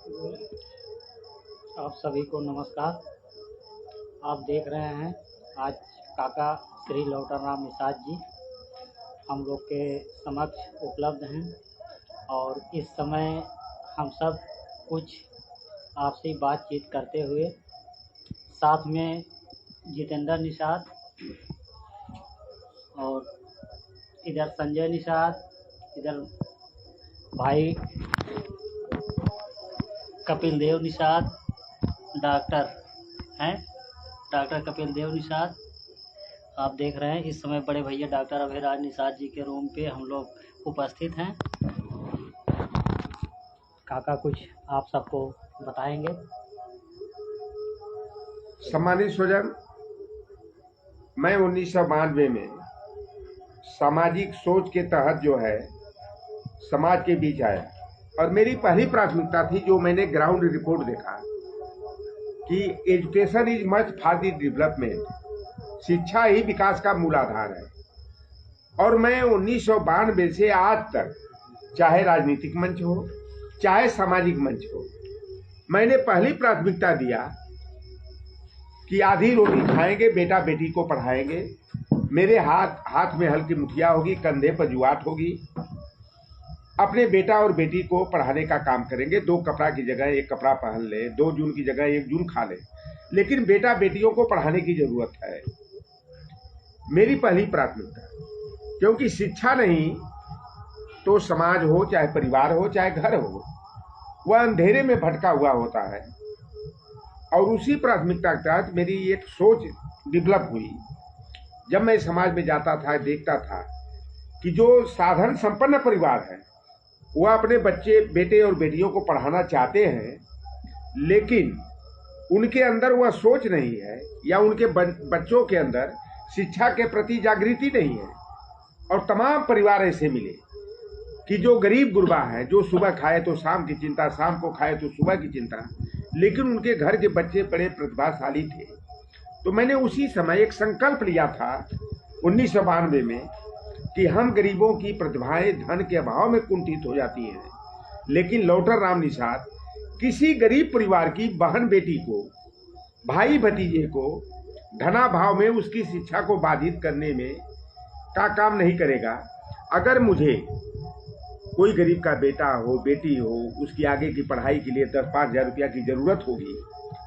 आप सभी को नमस्कार। आप देख रहे हैं आज काका श्री लौटर राम निषाद जी हम लोग के समक्ष उपलब्ध हैं और इस समय हम सब कुछ आपसी बातचीत करते हुए साथ में जितेंद्र निषाद और इधर संजय निषाद, इधर भाई कपिल देव निषाद डॉक्टर हैं, डॉक्टर कपिल देव निषाद। आप देख रहे हैं इस समय बड़े भैया डॉक्टर अभयराज निषाद जी के रूम पे हम लोग उपस्थित हैं। काका कुछ आप सबको बताएंगे। सम्मानित स्वजन, मैं 1992 में सामाजिक सोच के तहत जो है समाज के बीच आया और मेरी पहली प्राथमिकता थी, जो मैंने ग्राउंड रिपोर्ट देखा कि education is much for the development, शिक्षा ही विकास का मूल आधार है। और मैं 1992 से आज तक, चाहे राजनीतिक मंच हो चाहे सामाजिक मंच हो, मैंने पहली प्राथमिकता दिया कि आधी रोटी खाएंगे, बेटा बेटी को पढ़ाएंगे, मेरे हाथ में हल्की मुठिया होगी, कंधे पर जुआट होगी, अपने बेटा और बेटी को पढ़ाने का काम करेंगे। 2 कपड़ा की जगह 1 कपड़ा पहन ले, 2 जून की जगह 1 जून खा ले, लेकिन बेटा बेटियों को पढ़ाने की जरूरत है, मेरी पहली प्राथमिकता। क्योंकि शिक्षा नहीं तो समाज हो, चाहे परिवार हो, चाहे घर हो, वह अंधेरे में भटका हुआ होता है। और उसी प्राथमिकता के तहत मेरी एक सोच डेवलप हुई। जब मैं समाज में जाता था, देखता था कि जो साधन संपन्न परिवार है वह अपने बच्चे बेटे और बेटियों को पढ़ाना चाहते हैं, लेकिन उनके अंदर वह सोच नहीं है या उनके बच्चों के अंदर शिक्षा के प्रति जागृति नहीं है। और तमाम परिवार ऐसे मिले कि जो गरीब गुरबा है, जो सुबह खाए तो शाम की चिंता, शाम को खाए तो सुबह की चिंता, लेकिन उनके घर के बच्चे बड़े प्रतिभाशाली थे। तो मैंने उसी समय एक संकल्प लिया था 1992 में कि हम गरीबों की प्रतिभाएं धन के अभाव में कुंठित हो जाती हैं, लेकिन लौटर राम निषाद किसी गरीब परिवार की बहन बेटी को, भाई भतीजे को धनाभाव में उसकी शिक्षा को बाधित करने में का काम नहीं करेगा। अगर मुझे कोई गरीब का बेटा हो, बेटी हो, उसकी आगे की पढ़ाई के लिए 10-5 हजार रुपया की जरूरत होगी,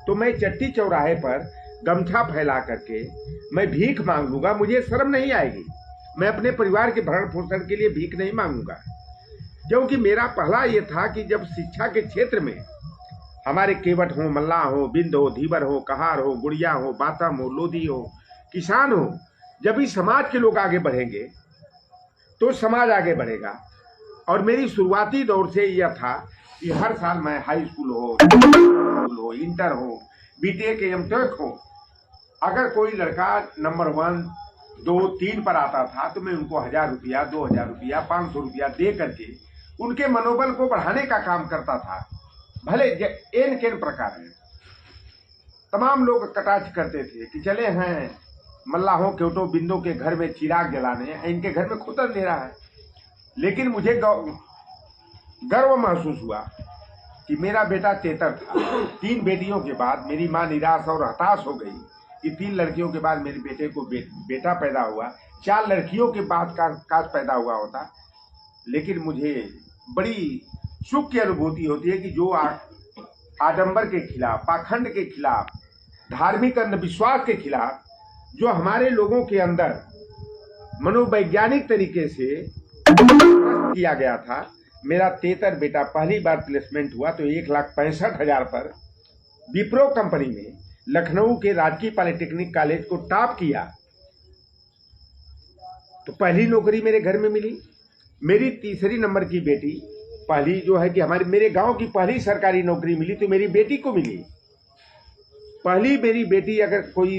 तो मैं चट्टी चौराहे पर गमछा फैला करके मैं भीख मांग लूंगा, मुझे शर्म नहीं आएगी। मैं अपने परिवार के भरण पोषण के लिए भीख नहीं मांगूंगा, क्योंकि मेरा पहला ये था कि जब शिक्षा के क्षेत्र में हमारे केवट हो, मल्लाह हो, बिंद हो, धीवर हो, कहार हो, गुड़िया हो, बातम हो, लोधी हो, किसान हो, जब इस समाज के लोग आगे बढ़ेंगे तो समाज आगे बढ़ेगा। और मेरी शुरुआती दौर से यह था कि हर साल मैं हाई स्कूल हो, इंटर हो, बीटेक, एमटेक हो, अगर कोई लड़का नंबर 1, 2, 3 पर आता था तो मैं उनको 1000 रुपया, 2000 रुपया, 500 रुपया दे करके उनके मनोबल को बढ़ाने का काम करता था। भले एन केन प्रकार है, तमाम लोग कटाक्ष करते थे कि चले हैं मल्लाहों, केवटों, बिंदों के घर में चिराग जलाने, इनके घर में खुतर ले रहा है। लेकिन मुझे गर्व महसूस हुआ कि मेरा बेटा तेतर था। 3 बेटियों के बाद मेरी माँ निराश और हताश हो गई कि 3 लड़कियों के बाद मेरे बेटे को बेटा पैदा हुआ, 4 लड़कियों के बाद काश पैदा हुआ होता। लेकिन मुझे बड़ी सुख की अनुभूति होती है कि जो आडंबर के खिलाफ, पाखंड के खिलाफ, धार्मिक अंधविश्वास के खिलाफ जो हमारे लोगों के अंदर मनोवैज्ञानिक तरीके से किया गया था, मेरा तेतर बेटा पहली बार प्लेसमेंट हुआ तो 1,65,000 पर विप्रो कंपनी में लखनऊ के राजकीय पॉलिटेक्निक कॉलेज को टॉप किया। तो पहली नौकरी मेरे घर में मिली। मेरी तीसरी नंबर की बेटी, पहली जो है कि मेरे गांव की पहली सरकारी नौकरी मिली तो मेरी बेटी को मिली। पहली मेरी बेटी, अगर कोई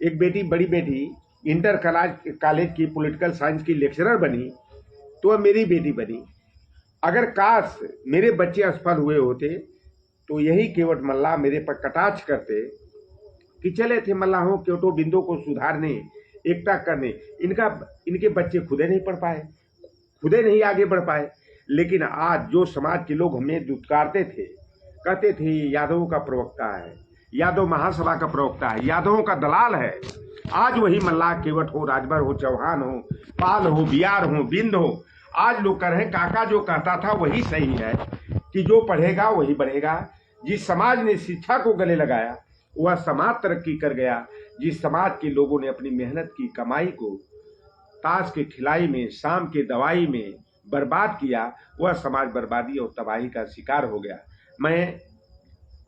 एक बेटी, बड़ी बेटी इंटर कॉलेज की पॉलिटिकल साइंस की लेक्चरर बनी तो वह मेरी बेटी बनी। अगर काश मेरे बच्चे असफल हुए होते तो यही केवट मल्लाह मेरे पर कटाक्ष करते कि चले थे मल्लाहों, केवटों, बिंदों को सुधारने, एकता करने, इनके बच्चे खुदे नहीं पढ़ पाए, खुदे नहीं आगे बढ़ पाए। लेकिन आज जो समाज के लोग हमें दुत्कारते थे, कहते थे यादवों का प्रवक्ता है, यादव महासभा का प्रवक्ता है, यादवों का दलाल है। आज वही मल्लाह केवट हो, राजभर हो, चौहान हो, पाल हो, बियार हो, बिंद हो, आज लोग कह रहे हैं काका जो कहता था वही सही है कि जो पढ़ेगा वही बढ़ेगा। जिस समाज ने शिक्षा को गले लगाया वह समाज तरक्की कर गया। जिस समाज के लोगों ने अपनी मेहनत की कमाई को ताश के खिलाई में, शाम के दवाई में बर्बाद किया, वह समाज बर्बादी और तबाही का शिकार हो गया। मैं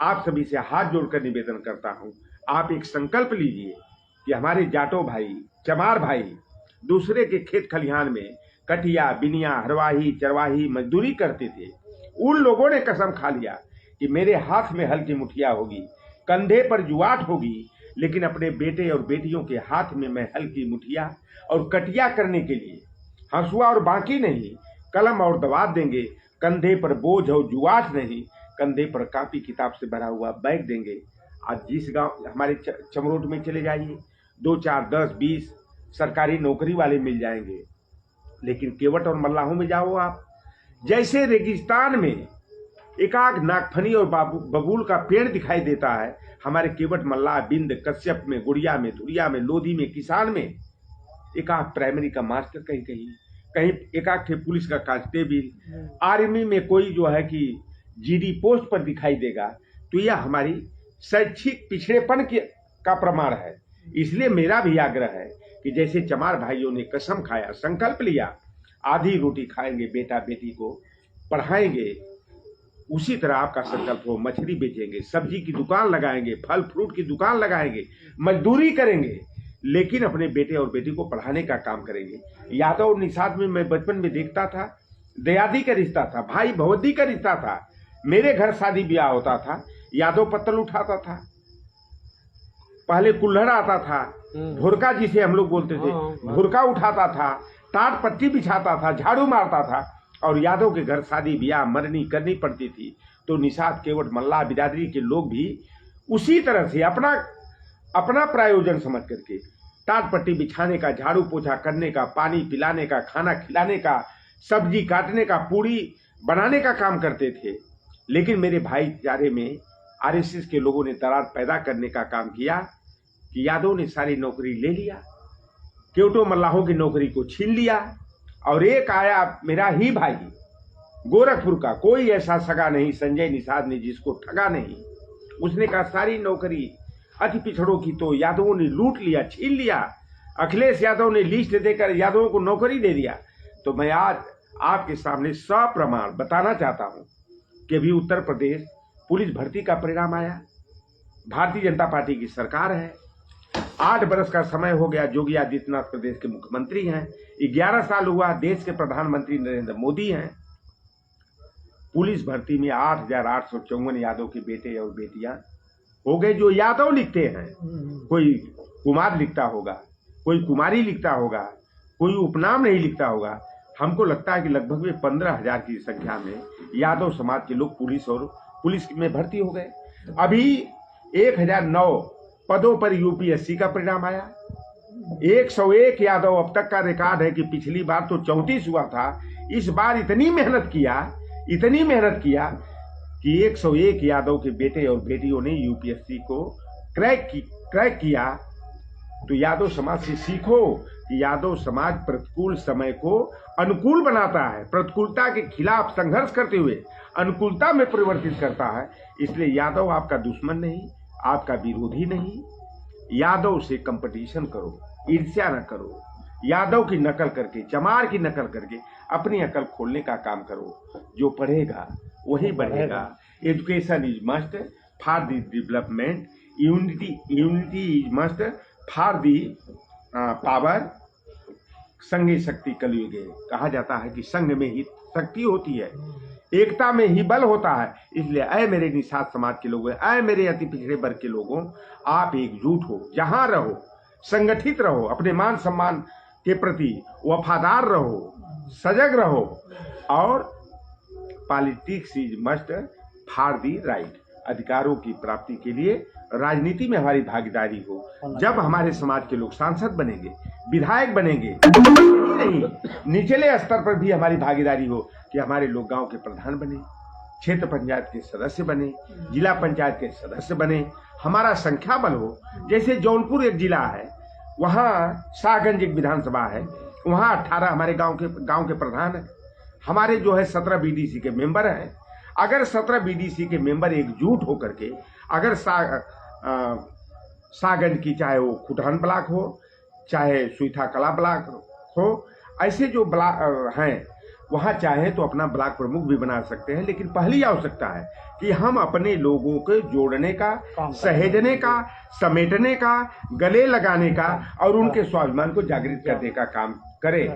आप सभी से हाथ जोड़कर निवेदन करता हूं, आप एक संकल्प लीजिए कि हमारे जाटो भाई, चमार भाई दूसरे के खेत खलिहान में कटिया, बिनिया, हरवाही, चरवाही मजदूरी करते थे। उन लोगों ने कसम खा लिया कि मेरे हाथ में हल की मुठिया होगी, कंधे पर जुआट होगी, लेकिन अपने बेटे और बेटियों के हाथ में मैं हल की मुठिया और कटिया करने के लिए हंसुआ और बाकी नहीं, कलम और दवात देंगे। कंधे पर बोझ और जुआट नहीं, कंधे पर कापी किताब से भरा हुआ बैग देंगे। आज जिस गांव हमारे चमरोट में चले जाइए, 2, 4, 10, 20 सरकारी नौकरी वाले मिल जाएंगे, लेकिन केवट और मल्लाहों में जाओ आप, जैसे रेगिस्तान में एकाक नागफनी और बबूल का पेड़ दिखाई देता है, हमारे केवट, मल्लाह, बिंद, कश्यप में, गुड़िया में, धुरिया में, लोधी में, किसान में एकाक प्राइमरी का मास्टर, कहीं कहीं कहीं एकाक थे पुलिस का कांस्टेबल, आर्मी में कोई जो है कि जीडी पोस्ट पर दिखाई देगा। तो यह हमारी शैक्षिक पिछड़ेपन का प्रमाण है। इसलिए मेरा भी आग्रह है कि जैसे चमार भाइयों ने कसम खाया, संकल्प लिया, आधी रोटी खाएंगे, बेटा बेटी को पढ़ाएंगे, उसी तरह आपका संकल्प हो। मछली बेचेंगे, सब्जी की दुकान लगाएंगे, फल फ्रूट की दुकान लगाएंगे, मजदूरी करेंगे, लेकिन अपने बेटे और बेटी को पढ़ाने का काम करेंगे। यादव और निषाद में मैं बचपन में देखता था, दयादी का रिश्ता था, भाई भवदी का रिश्ता था। मेरे घर शादी ब्याह होता था, यादव पत्तल उठाता था, पहले कुल्हड़ आता था, भुरका जिसे हम लोग बोलते थे, भुरका उठाता था, टाट पट्टी बिछाता था, झाड़ू मारता था। और यादव के घर शादी ब्याह मरनी करनी पड़ती थी तो निषाद, केवट, मल्लाह बिरादरी के लोग भी उसी तरह से अपना प्रायोजन समझ करके टाट पट्टी बिछाने का, झाड़ू पोछा करने का, पानी पिलाने का, खाना खिलाने का, सब्जी काटने का, पूड़ी बनाने का काम करते थे। लेकिन मेरे भाईचारे में आरएसएस के लोगों ने दरार पैदा करने का काम किया कि यादव ने सारी नौकरी ले लिया, केवटों मल्लाहों की नौकरी को छीन लिया। और एक आया मेरा ही भाई गोरखपुर का, कोई ऐसा सगा नहीं, संजय निषाद ने जिसको ठगा नहीं। उसने कहा सारी नौकरी अति पिछड़ों की तो यादवों ने लूट लिया, छीन लिया। अखिलेश यादव ने लिस्ट देकर यादवों को नौकरी दे दिया। तो मैं आज आपके सामने सप्रमाण बताना चाहता हूं कि अभी उत्तर प्रदेश पुलिस भर्ती का परिणाम आया। भारतीय जनता पार्टी की सरकार है, 8 बरस का समय हो गया। योगी आदित्यनाथ प्रदेश के मुख्यमंत्री हैं, 11 साल हुआ देश के प्रधानमंत्री नरेंद्र मोदी हैं। पुलिस भर्ती में 8,854 यादव के बेटे और बेटियां हो गए जो यादव लिखते हैं। कोई कुमार लिखता होगा, कोई कुमारी लिखता होगा, कोई उपनाम नहीं लिखता होगा। हमको लगता है कि लगभग में 15,000 की संख्या में यादव समाज के लोग पुलिस में भर्ती हो गए। अभी 1009 पदों पर यूपीएससी का परिणाम आया। 101 यादव अब तक का रिकॉर्ड है कि पिछली बार तो 34 हुआ था। इस बार इतनी मेहनत किया कि 101 यादव के बेटे और बेटियों ने यूपीएससी को क्रैक किया। तो यादव समाज से सीखो कि यादव समाज प्रतिकूल समय को अनुकूल बनाता है, प्रतिकूलता के खिलाफ संघर्ष करते हुए अनुकूलता में परिवर्तित करता है। इसलिए यादव आपका दुश्मन नहीं, आपका विरोधी नहीं। यादव से कंपटीशन करो, ईर्ष्या न करो। यादव की नकल करके, चमार की नकल करके अपनी अकल खोलने का काम करो। जो पढ़ेगा वही बढ़ेगा। Education is must for the development, unity is must for the power. संगे शक्ति कलयुगे। कहा जाता है कि संग में ही शक्ति होती है, एकता में ही बल होता है। इसलिए ऐ मेरे निषाद समाज के लोगों, ऐ मेरे अति पिछड़े वर्ग के लोगों, आप एकजुट हो, जहां रहो संगठित रहो, अपने मान सम्मान के प्रति वफादार रहो, सजग रहो। और politics is must for the right. अधिकारों की प्राप्ति के लिए राजनीति में हमारी भागीदारी हो। जब हमारे समाज के लोग सांसद बनेंगे, विधायक बनेंगे, नहीं निचले स्तर पर भी हमारी भागीदारी हो कि हमारे लोग गांव के प्रधान बने, क्षेत्र पंचायत के सदस्य बने, जिला पंचायत के सदस्य बने, हमारा संख्या बल हो। जैसे जौनपुर एक जिला है, वहाँ शाहगंज एक विधानसभा है, वहाँ 18 हमारे गांव के प्रधान हैं, हमारे जो है 17 बीडीसी के मेंबर हैं। अगर 17 बीडीसी के मेंबर एकजुट होकर के अगर शाहगंज की, चाहे वो खुटहन ब्लॉक हो, चाहे सुईथा कला ब्लॉक हो, ऐसे जो ब्लॉक हैं वहाँ चाहे तो अपना ब्लॉक प्रमुख भी बना सकते हैं। लेकिन पहली आवश्यकता है कि हम अपने लोगों को जोड़ने का, सहेजने का, समेटने का, गले लगाने का और उनके स्वाभिमान को जागृत करने का काम करें।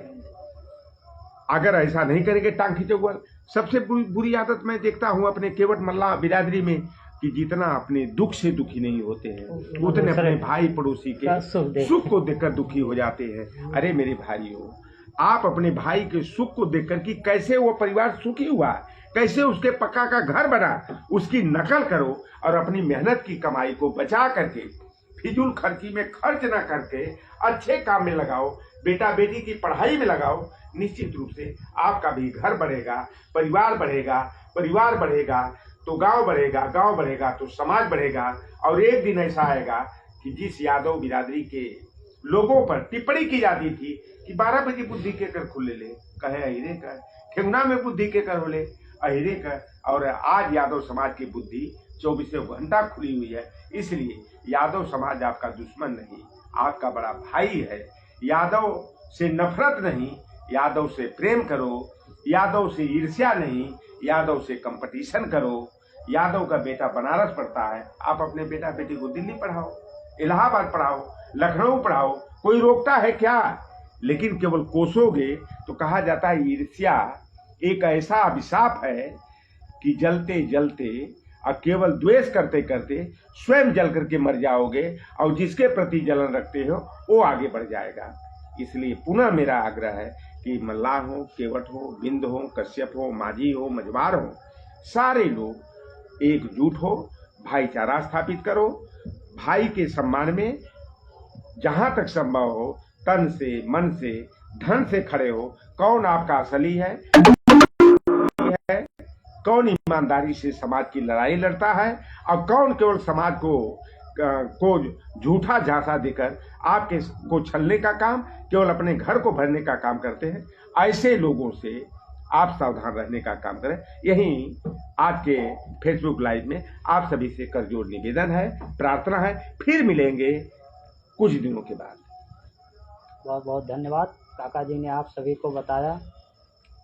अगर ऐसा नहीं करेंगे, टांग खींचोगे। सबसे बुरी आदत मैं देखता हूँ अपने केवट मल्ला बिरादरी में कि जितना अपने दुख से दुखी नहीं होते हैं, उतने अपने भाई पड़ोसी के सुख को देखकर दुखी हो जाते हैं। अरे मेरे भाइयों, आप अपने भाई के सुख को देखकर कि कैसे वो परिवार सुखी हुआ, कैसे उसके पक्का का घर बना, उसकी नकल करो और अपनी मेहनत की कमाई को बचा करके फिजूल खर्ची में खर्च ना करके अच्छे काम में लगाओ, बेटा बेटी की पढ़ाई में लगाओ। निश्चित रूप से आपका भी घर बढ़ेगा, परिवार बढ़ेगा, परिवार बढ़ेगा तो गांव बढ़ेगा, गांव बढ़ेगा तो समाज बढ़ेगा। और एक दिन ऐसा आएगा कि जिस यादव बिरादरी के लोगों पर टिप्पणी की जाती थी कि 12 बजे बुद्धि के कर खुले ले, कहे अहिरे कर, ठेंगुना में बुद्धि के कर होले अहिरे कर, और आज यादव समाज की बुद्धि 24 घंटा खुली हुई है। इसलिए यादव समाज आपका दुश्मन नहीं, आपका बड़ा भाई है। यादव से नफरत नहीं, यादव से प्रेम करो, यादव से ईर्ष्या नहीं, यादव से कंपटीशन करो। यादव का बेटा बनारस पढ़ता है, आप अपने बेटा बेटी को दिल्ली पढ़ाओ, इलाहाबाद पढ़ाओ, लखनऊ पढ़ाओ, कोई रोकता है क्या? लेकिन केवल कोसोगे तो कहा जाता है ईर्ष्या एक ऐसा अभिशाप है कि जलते जलते और केवल द्वेष करते करते स्वयं जल करके मर जाओगे, और जिसके प्रति जलन रखते हो वो आगे बढ़ जाएगा। इसलिए पुनः मेरा आग्रह है कि मल्लाह हो, केवट हो, बिंद हो, कश्यप हो, माझी हो, मझवार हो, सारे लोग एकजुट हो, भाईचारा स्थापित करो, भाई के सम्मान में जहां तक संभव हो तन से, मन से, धन से खड़े हो। कौन आपका असली है, कौन ईमानदारी से समाज की लड़ाई लड़ता है, और कौन केवल समाज को झूठा झांसा देकर आपके को छलने का काम, केवल अपने घर को भरने का काम करते हैं। ऐसे लोगों से आप सावधान रहने का काम करें। यही आज के फेसबुक लाइव में आप सभी से करजोड़ निवेदन है, प्रार्थना है। फिर मिलेंगे कुछ दिनों के बाद। बहुत बहुत धन्यवाद। काका जी ने आप सभी को बताया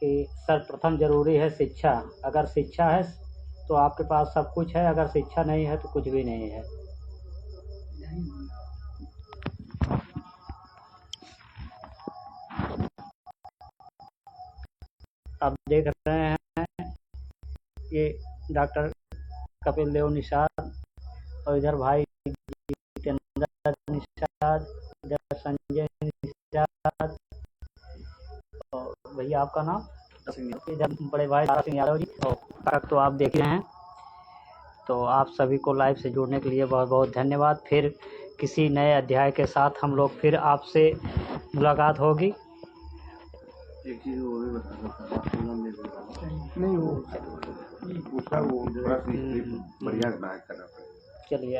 कि सर्वप्रथम जरूरी है शिक्षा। अगर शिक्षा है तो आपके पास सब कुछ है, अगर शिक्षा नहीं है तो कुछ भी नहीं है। आप देख रहे हैं ये डॉक्टर कपिल देव निषाद, और इधर भाई जितेंद्र निषाद, इधर संजय निषाद, और भैया आपका नाम, इधर बड़े भाई तारा सिंह यादव जी। तो आप देख रहे हैं। तो आप सभी को लाइव से जुड़ने के लिए बहुत बहुत धन्यवाद। फिर किसी नए अध्याय के साथ हम लोग फिर आपसे मुलाकात होगी। एक चीज वो भी बता नहीं, वो उसका वो थोड़ा सी बढ़िया करना पड़ेगा। चलिए।